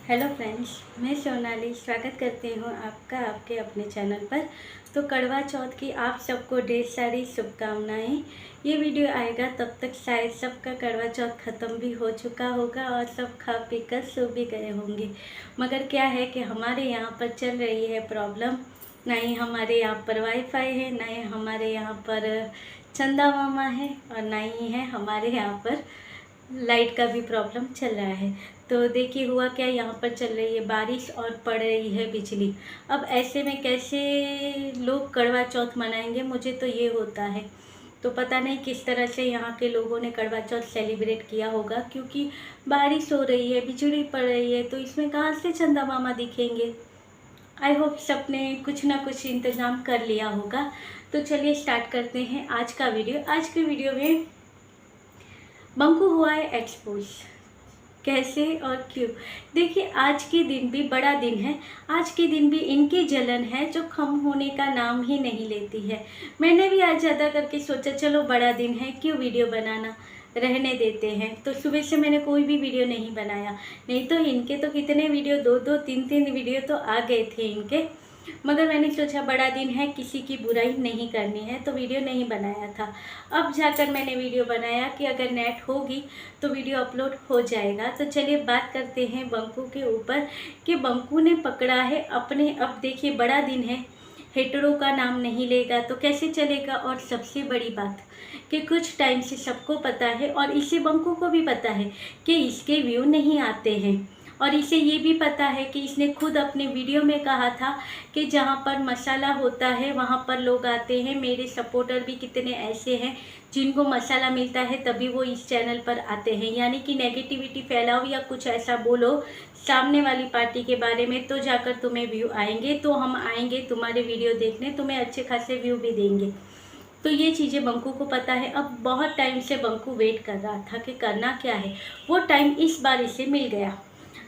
Hello friends, मैं सोनाली स्वागत करती हूँ आपका आपके अपने चैनल पर। तो करवा चौथ की आप सबको ढेर सारी शुभकामनाएं। ये वीडियो आएगा तब तक शायद सबका करवा चौथ ख़त्म भी हो चुका होगा और सब खा पी कर सो भी गए होंगे। मगर क्या है कि हमारे यहाँ पर चल रही है प्रॉब्लम। ना ही हमारे यहाँ पर वाईफाई है, ना ही हमारे यहाँ पर चंदा मामा है, और ना ही है हमारे यहाँ पर लाइट का भी प्रॉब्लम चल रहा है। तो देखिए हुआ क्या, यहाँ पर चल रही है बारिश और पड़ रही है बिजली। अब ऐसे में कैसे लोग करवा चौथ मनाएंगे, मुझे तो ये होता है। तो पता नहीं किस तरह से यहाँ के लोगों ने करवा चौथ सेलिब्रेट किया होगा, क्योंकि बारिश हो रही है, बिजली पड़ रही है, तो इसमें कहाँ से चंदा मामा दिखेंगे। आई होप सबने कुछ ना कुछ इंतज़ाम कर लिया होगा। तो चलिए स्टार्ट करते हैं आज का वीडियो। आज के वीडियो में बंकू हुआ है एक्सपोज, कैसे और क्यों। देखिए आज के दिन भी बड़ा दिन है, आज के दिन भी इनकी जलन है जो कम होने का नाम ही नहीं लेती है। मैंने भी आज ज़्यादा करके सोचा चलो बड़ा दिन है, क्यों वीडियो बनाना, रहने देते हैं। तो सुबह से मैंने कोई भी वीडियो नहीं बनाया, नहीं तो इनके तो कितने वीडियो, दो दो तीन तीन वीडियो तो आ गए थे इनके। मगर मैंने सोचा बड़ा दिन है, किसी की बुराई नहीं करनी है, तो वीडियो नहीं बनाया था। अब जाकर मैंने वीडियो बनाया कि अगर नेट होगी तो वीडियो अपलोड हो जाएगा। तो चलिए बात करते हैं बंकू के ऊपर कि बंकू ने पकड़ा है अपने। अब देखिए बड़ा दिन है, हेटरों का नाम नहीं लेगा तो कैसे चलेगा। और सबसे बड़ी बात कि कुछ टाइम से सबको पता है, और इसे बंकू को भी पता है कि इसके व्यू नहीं आते हैं। और इसे ये भी पता है कि इसने खुद अपने वीडियो में कहा था कि जहाँ पर मसाला होता है वहाँ पर लोग आते हैं। मेरे सपोर्टर भी कितने ऐसे हैं जिनको मसाला मिलता है तभी वो इस चैनल पर आते हैं। यानी कि नेगेटिविटी फैलाओ या कुछ ऐसा बोलो सामने वाली पार्टी के बारे में, तो जाकर तुम्हें व्यू आएंगे, तो हम आएंगे तुम्हारे वीडियो देखने, तुम्हें अच्छे खासे व्यू भी देंगे। तो ये चीज़ें बंकू को पता है। अब बहुत टाइम से बंकू वेट कर रहा था कि करना क्या है, वो टाइम इस बार इसे मिल गया।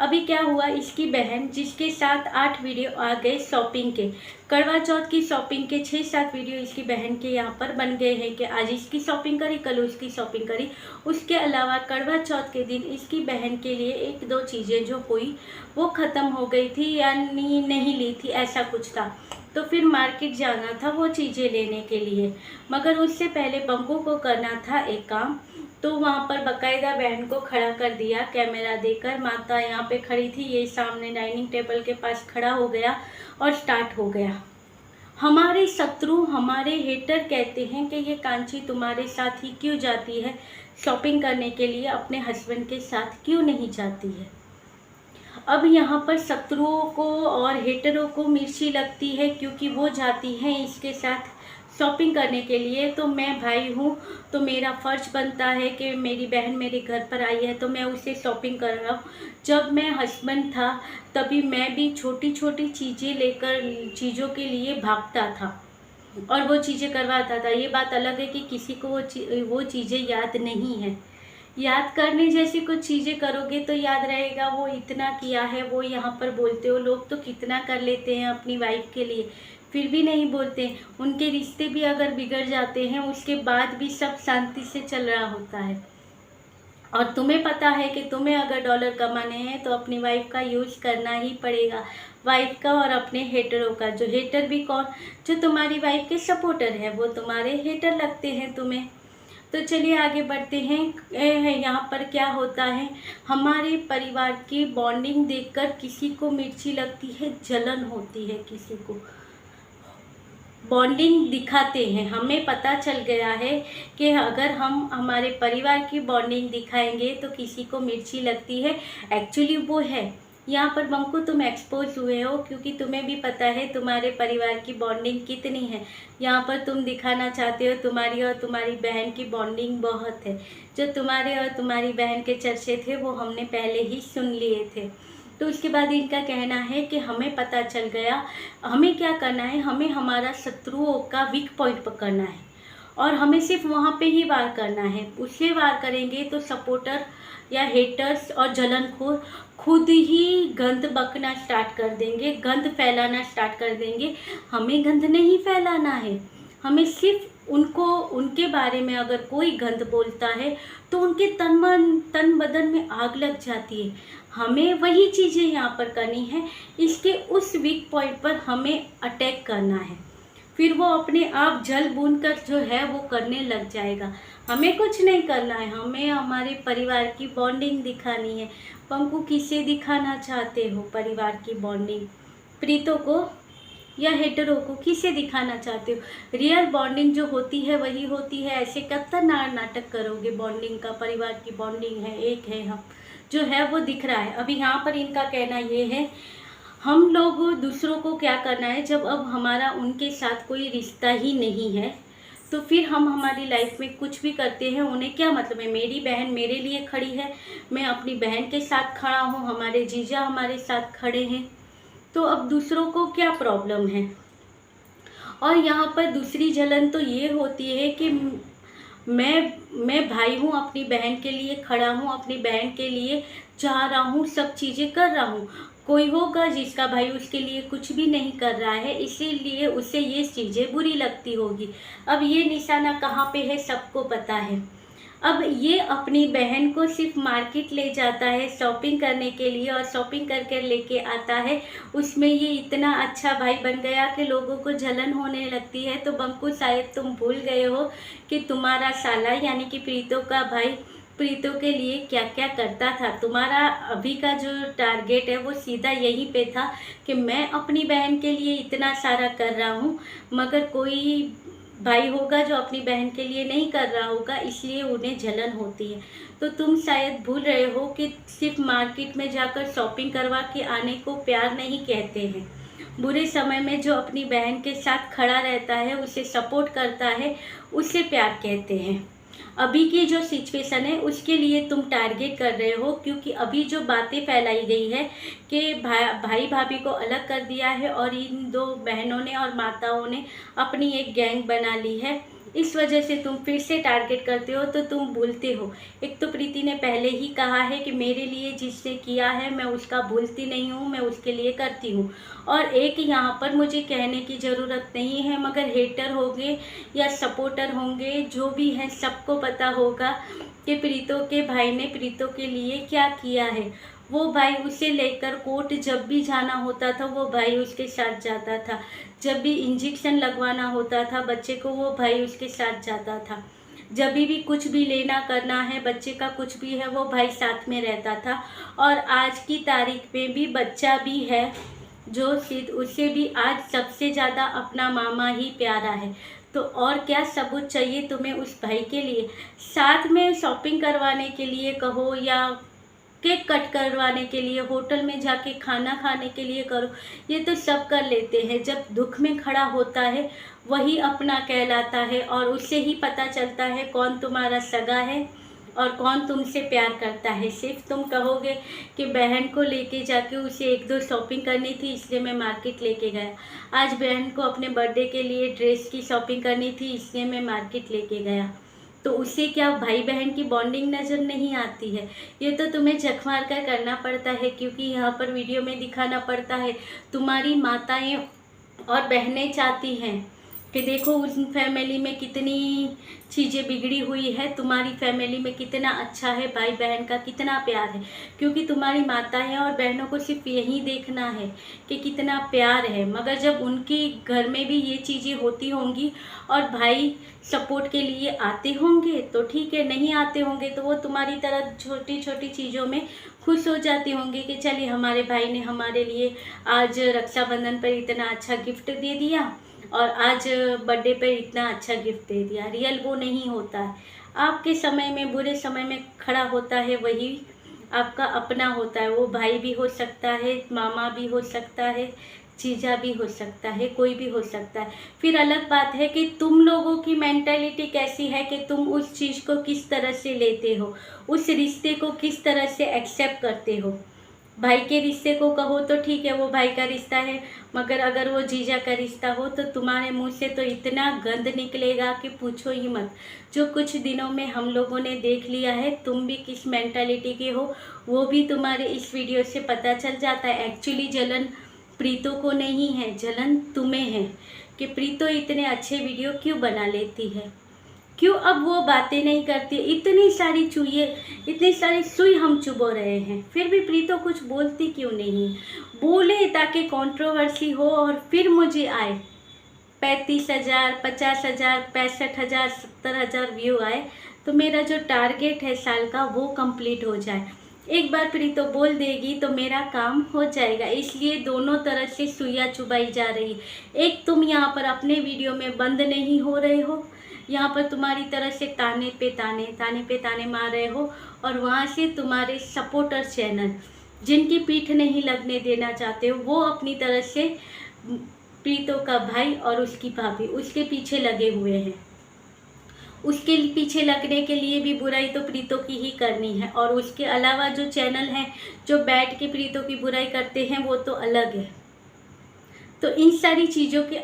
अभी क्या हुआ, इसकी बहन जिसके 7-8 वीडियो आ गए शॉपिंग के, करवा चौथ की शॉपिंग के 6-7 वीडियो इसकी बहन के यहाँ पर बन गए हैं कि आज इसकी शॉपिंग करी, कल उसकी शॉपिंग करी। उसके अलावा करवा चौथ के दिन इसकी बहन के लिए 1-2 चीज़ें जो हुई वो ख़त्म हो गई थी, यानी नहीं ली थी, ऐसा कुछ था। तो फिर मार्केट जाना था वो चीज़ें लेने के लिए। मगर उससे पहले बंकू को करना था एक काम। तो वहाँ पर बकायदा बहन को खड़ा कर दिया कैमरा देकर। माता यहाँ पे खड़ी थी, ये सामने डाइनिंग टेबल के पास खड़ा हो गया और स्टार्ट हो गया। हमारे शत्रु, हमारे हेटर कहते हैं कि ये कांची तुम्हारे साथ ही क्यों जाती है शॉपिंग करने के लिए, अपने हस्बैंड के साथ क्यों नहीं जाती है। अब यहाँ पर शत्रुओं को और हेटरों को मिर्ची लगती है, क्योंकि वो जाती हैं इसके साथ शॉपिंग करने के लिए। तो मैं भाई हूँ, तो मेरा फ़र्ज बनता है कि मेरी बहन मेरे घर पर आई है तो मैं उसे शॉपिंग कर रहा हूँ। जब मैं हस्बैंड था तभी मैं भी छोटी छोटी चीज़ें लेकर चीज़ों के लिए भागता था और वो चीज़ें करवाता था। ये बात अलग है कि किसी को वो चीज़ें याद नहीं है। याद करने जैसी कुछ चीज़ें करोगे तो याद रहेगा, वो इतना किया है। वो यहाँ पर बोलते हो लोग तो कितना कर लेते हैं अपनी वाइफ के लिए, फिर भी नहीं बोलते। उनके रिश्ते भी अगर बिगड़ जाते हैं उसके बाद भी सब शांति से चल रहा होता है। और तुम्हें पता है कि तुम्हें अगर डॉलर कमाने हैं तो अपनी वाइफ का यूज़ करना ही पड़ेगा, वाइफ का और अपने हेटरों का। जो हेटर भी कौन, जो तुम्हारी वाइफ के सपोर्टर है वो तुम्हारे हेटर लगते हैं तुम्हें। तो चलिए आगे बढ़ते हैं। यहाँ पर क्या होता है, हमारे परिवार की बॉन्डिंग देखकर किसी को मिर्ची लगती है, जलन होती है, किसी को बॉन्डिंग दिखाते हैं। हमें पता चल गया है कि अगर हम हमारे परिवार की बॉन्डिंग दिखाएंगे तो किसी को मिर्ची लगती है। एक्चुअली वो है। यहाँ पर बंकू तुम एक्सपोज हुए हो, क्योंकि तुम्हें भी पता है तुम्हारे परिवार की बॉन्डिंग कितनी है। यहाँ पर तुम दिखाना चाहते हो तुम्हारी और तुम्हारी बहन की बॉन्डिंग बहुत है। जो तुम्हारे और तुम्हारी बहन के चर्चे थे वो हमने पहले ही सुन लिए थे। तो उसके बाद इनका कहना है कि हमें पता चल गया, हमें क्या करना है, हमें हमारा शत्रुओं का वीक पॉइंट पकड़ना है और हमें सिर्फ वहाँ पे ही वार करना है। उससे वार करेंगे तो सपोर्टर या हेटर्स और जलनखोर खुद ही गंद बकना स्टार्ट कर देंगे, गंद फैलाना स्टार्ट कर देंगे। हमें गंद नहीं फैलाना है, हमें सिर्फ उनको, उनके बारे में अगर कोई गंद बोलता है तो उनके तन बदन में आग लग जाती है। हमें वही चीज़ें यहाँ पर करनी है, इसके उस वीक पॉइंट पर हमें अटैक करना है। फिर वो अपने आप जल बूंद कर जो है वो करने लग जाएगा। हमें कुछ नहीं करना है, हमें हमारे परिवार की बॉन्डिंग दिखानी है। पंकु किसे दिखाना चाहते हो परिवार की बॉन्डिंग? प्रीतों को या हेटरो को? किसे दिखाना चाहते हो? रियल बॉन्डिंग जो होती है वही होती है। ऐसे कब तक नाटक करोगे? बॉन्डिंग का, परिवार की बॉन्डिंग है, एक है हम, जो है वो दिख रहा है। अभी यहाँ पर इनका कहना ये है, हम लोग दूसरों को क्या करना है, जब अब हमारा उनके साथ कोई रिश्ता ही नहीं है तो फिर हम हमारी लाइफ में कुछ भी करते हैं उन्हें क्या मतलब है? मेरी बहन मेरे लिए खड़ी है, मैं अपनी बहन के साथ खड़ा हूँ, हमारे जीजा हमारे साथ खड़े हैं, तो अब दूसरों को क्या प्रॉब्लम है? और यहाँ पर दूसरी जलन तो ये होती है कि मैं भाई हूँ, अपनी बहन के लिए खड़ा हूँ, अपनी बहन के लिए चाह रहा हूँ, सब चीज़ें कर रहा हूँ। कोई होगा जिसका भाई उसके लिए कुछ भी नहीं कर रहा है, इसीलिए उसे ये चीज़ें बुरी लगती होगी। अब ये निशाना कहाँ पे है सबको पता है। अब ये अपनी बहन को सिर्फ मार्केट ले जाता है शॉपिंग करने के लिए, और शॉपिंग करके लेके आता है। उसमें ये इतना अच्छा भाई बन गया कि लोगों को जलन होने लगती है। तो बंकू शायद तुम भूल गए हो कि तुम्हारा साला यानी कि प्रीतों का भाई प्रीतों के लिए क्या क्या करता था। तुम्हारा अभी का जो टारगेट है वो सीधा यहीं पे था कि मैं अपनी बहन के लिए इतना सारा कर रहा हूँ, मगर कोई भाई होगा जो अपनी बहन के लिए नहीं कर रहा होगा, इसलिए उन्हें जलन होती है। तो तुम शायद भूल रहे हो कि सिर्फ मार्केट में जाकर शॉपिंग करवा के आने को प्यार नहीं कहते हैं। बुरे समय में जो अपनी बहन के साथ खड़ा रहता है, उसे सपोर्ट करता है, उसे प्यार कहते हैं। अभी की जो सिचुएशन है उसके लिए तुम टारगेट कर रहे हो, क्योंकि अभी जो बातें फैलाई गई है कि भाई भाभी को अलग कर दिया है और इन दो बहनों ने और माताओं ने अपनी एक गैंग बना ली है, इस वजह से तुम फिर से टारगेट करते हो। तो तुम भूलते हो, एक तो प्रीति ने पहले ही कहा है कि मेरे लिए जिसने किया है मैं उसका भूलती नहीं हूँ, मैं उसके लिए करती हूँ। और एक यहाँ पर मुझे कहने की ज़रूरत नहीं है, मगर हेटर होंगे या सपोर्टर होंगे, जो भी हैं, सबको पता होगा कि प्रीतों के भाई ने प्रीतों के लिए क्या किया है। वो भाई उसे लेकर कोर्ट जब भी जाना होता था वो भाई उसके साथ जाता था, जब भी इंजेक्शन लगवाना होता था बच्चे को वो भाई उसके साथ जाता था, जब भी कुछ भी लेना करना है बच्चे का कुछ भी है वो भाई साथ में रहता था। और आज की तारीख में भी बच्चा भी है जो सिद्ध, उसे भी आज सबसे ज़्यादा अपना मामा ही प्यारा है। तो और क्या सबूत चाहिए तुम्हें उस भाई के लिए? साथ में शॉपिंग करवाने के लिए कहो या केक कट करवाने के लिए, होटल में जाके खाना खाने के लिए करो, ये तो सब कर लेते हैं। जब दुख में खड़ा होता है वही अपना कहलाता है, और उससे ही पता चलता है कौन तुम्हारा सगा है और कौन तुमसे प्यार करता है। सिर्फ तुम कहोगे कि बहन को लेके जाके उसे एक दो शॉपिंग करनी थी इसलिए मैं मार्केट लेके गया, आज बहन को अपने बर्थडे के लिए ड्रेस की शॉपिंग करनी थी इसलिए मैं मार्केट लेके गया, तो उससे क्या भाई बहन की बॉन्डिंग नज़र नहीं आती है? ये तो तुम्हें जख मार कर करना पड़ता है, क्योंकि यहाँ पर वीडियो में दिखाना पड़ता है। तुम्हारी माताएं और बहनें चाहती हैं कि देखो उस फैमिली में कितनी चीज़ें बिगड़ी हुई है, तुम्हारी फैमिली में कितना अच्छा है, भाई बहन का कितना प्यार है, क्योंकि तुम्हारी माताएं और बहनों को सिर्फ यही देखना है कि कितना प्यार है। मगर जब उनके घर में भी ये चीज़ें होती होंगी और भाई सपोर्ट के लिए आते होंगे तो ठीक है, नहीं आते होंगे तो वो तुम्हारी तरह छोटी छोटी चीज़ों में खुश हो जाते होंगे कि चलिए हमारे भाई ने हमारे लिए आज रक्षाबंधन पर इतना अच्छा गिफ्ट दे दिया और आज बर्थडे पे इतना अच्छा गिफ्ट दे दिया। रियल वो नहीं होता है। आपके समय में, बुरे समय में खड़ा होता है वही आपका अपना होता है। वो भाई भी हो सकता है, मामा भी हो सकता है, जीजा भी हो सकता है, कोई भी हो सकता है। फिर अलग बात है कि तुम लोगों की मेंटालिटी कैसी है कि तुम उस चीज़ को किस तरह से लेते हो, उस रिश्ते को किस तरह से एक्सेप्ट करते हो। भाई के रिश्ते को कहो तो ठीक है, वो भाई का रिश्ता है, मगर अगर वो जीजा का रिश्ता हो तो तुम्हारे मुंह से तो इतना गंद निकलेगा कि पूछो ही मत। जो कुछ दिनों में हम लोगों ने देख लिया है, तुम भी किस मेंटालिटी के हो वो भी तुम्हारे इस वीडियो से पता चल जाता है। एक्चुअली जलन प्रीतों को नहीं है, जलन तुम्हें है कि प्रीतो इतने अच्छे वीडियो क्यों बना लेती है। क्यों अब वो बातें नहीं करती? इतनी सारी चुइए, इतनी सारी सुई हम चुबो रहे हैं, फिर भी प्रीतो कुछ बोलती क्यों नहीं? बोले ताकि कंट्रोवर्सी हो और फिर मुझे आए 35,000, 50,000, 65,000, 70,000 व्यू आए, तो मेरा जो टारगेट है साल का वो कंप्लीट हो जाए। एक बार प्रीतो बोल देगी तो मेरा काम हो जाएगा, इसलिए दोनों तरफ से सुइयां चुभाई जा रही। एक तुम यहाँ पर अपने वीडियो में बंद नहीं हो रहे हो, यहाँ पर तुम्हारी तरफ से ताने पे ताने मार रहे हो, और वहाँ से तुम्हारे सपोर्टर चैनल जिनकी पीठ नहीं लगने देना चाहते हो वो अपनी तरफ से प्रीतो का भाई और उसकी भाभी उसके पीछे लगे हुए हैं। उसके पीछे लगने के लिए भी बुराई तो प्रीतो की ही करनी है, और उसके अलावा जो चैनल हैं जो बैठ के प्रीतो की बुराई करते हैं वो तो अलग है। तो इन सारी चीज़ों के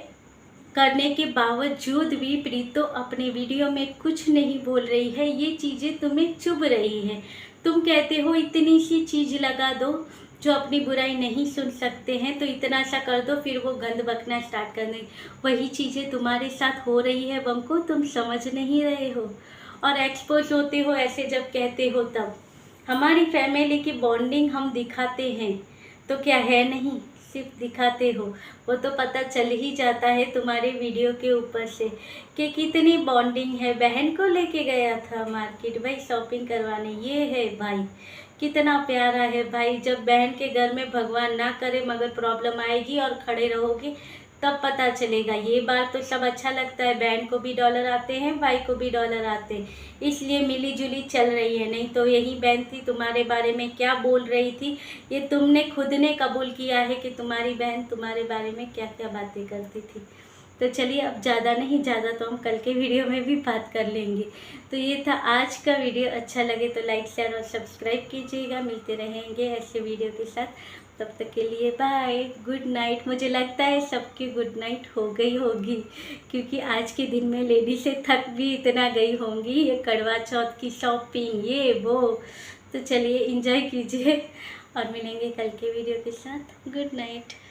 करने के बावजूद भी प्रीतो अपने वीडियो में कुछ नहीं बोल रही है। ये चीज़ें तुम्हें चुभ रही हैं। तुम कहते हो इतनी सी चीज़ लगा दो, जो अपनी बुराई नहीं सुन सकते हैं तो इतना सा कर दो, फिर वो गंद बकना स्टार्ट कर दें। वही चीज़ें तुम्हारे साथ हो रही है बंको, तुम समझ नहीं रहे हो और एक्सपोज होते हो ऐसे जब कहते हो तब। हमारी फैमिली की बॉन्डिंग हम दिखाते हैं तो क्या है नहीं, सिर्फ दिखाते हो। वो तो पता चल ही जाता है तुम्हारे वीडियो के ऊपर से कि कितनी बॉन्डिंग है। बहन को लेके गया था मार्केट भाई शॉपिंग करवाने, ये है भाई, कितना प्यारा है भाई। जब बहन के घर में भगवान ना करे मगर प्रॉब्लम आएगी और खड़े रहोगे तब पता चलेगा। ये बात तो सब अच्छा लगता है, बहन को भी डॉलर आते हैं, भाई को भी डॉलर आते हैं, इसलिए मिली जुली चल रही है। नहीं तो यही बहन थी तुम्हारे बारे में क्या बोल रही थी, ये तुमने खुद ने कबूल किया है कि तुम्हारी बहन तुम्हारे बारे में क्या क्या बातें करती थी। तो चलिए अब ज़्यादा नहीं, ज़्यादा तो हम कल के वीडियो में भी बात कर लेंगे। तो ये था आज का वीडियो, अच्छा लगे तो लाइक शेयर और सब्सक्राइब कीजिएगा। मिलते रहेंगे ऐसे वीडियो के साथ, तब तक के लिए बाय, गुड नाइट। मुझे लगता है सबकी गुड नाइट हो गई होगी, क्योंकि आज के दिन में लेडीज़ें थक भी इतना गई होंगी, ये करवा चौथ की शॉपिंग ये वो। तो चलिए एंजॉय कीजिए और मिलेंगे कल के वीडियो के साथ। Good night.